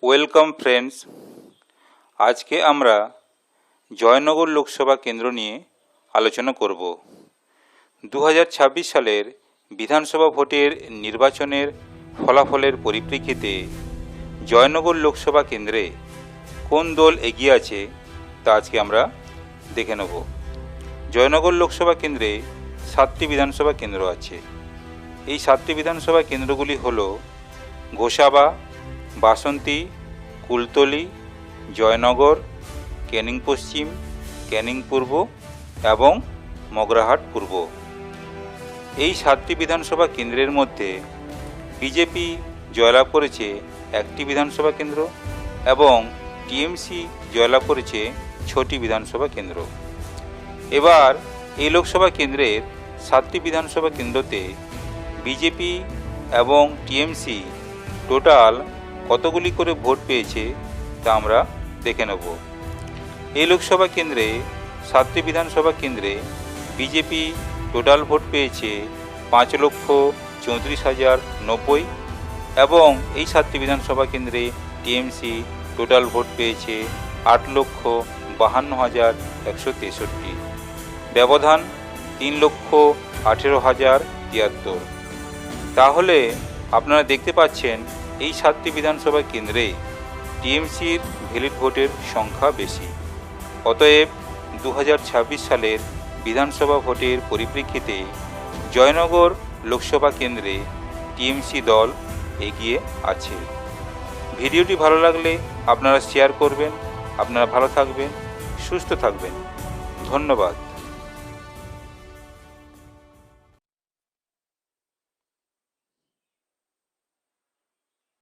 Welcome friends. আজকে আমরা জয়নগর লোকসভা কেন্দ্র নিয়ে আলোচনা করব। 2026 সালের বিধানসভা ভোটের নির্বাচনের ফলাফলের পরিপ্রেক্ষিতে জয়নগর লোকসভা কেন্দ্রে কোন দল এগিয়ে আছে তা আজকে আমরা দেখে নেব। জয়নগর লোকসভা কেন্দ্রে 7টি বিধানসভা কেন্দ্র আছে। এই 7টি বিধানসভা কেন্দ্রগুলি হল গোসাবা, বাসন্তী, কুলতলি, জয়নগর, ক্যানিং পশ্চিম, ক্যানিং পূর্ব এবং মগরাহাট পূর্ব। এই 7টি বিধানসভা কেন্দ্রের মধ্যে বিজেপি জয়লাভ করেছে 1টি বিধানসভা কেন্দ্র এবং টিএমসি জয়লাভ করেছে 6টি বিধানসভা কেন্দ্র। এবার এই লোকসভা কেন্দ্রের 7টি বিধানসভা কেন্দ্রতে বিজেপি এবং টিএমসি টোটাল কতগুলি করে ভোট পেয়েছে তা আমরা দেখে নেব। এই লোকসভা কেন্দ্রে 7টি বিধানসভা কেন্দ্রে বিজেপি টোটাল ভোট পেয়েছে 5,34,090 এবং এই 7টি বিধানসভা কেন্দ্রে টিএমসি টোটাল ভোট পেয়েছে 8,52,163। ব্যবধান 3,18,073। তাহলে আপনারা দেখতে পাচ্ছেন এই 7টি বিধানসভা কেন্দ্রে টিএমসির ভ্যালিড ভোটের সংখ্যা বেশি। অতএব 2026 সালের বিধানসভা ভোটের পরিপ্রেক্ষিতে জয়নগর লোকসভা কেন্দ্রে টিএমসি দল এগিয়ে আছে। ভিডিওটি ভালো লাগলে আপনারা শেয়ার করবেন। আপনারা ভালো থাকবেন, সুস্থ থাকবেন। ধন্যবাদ।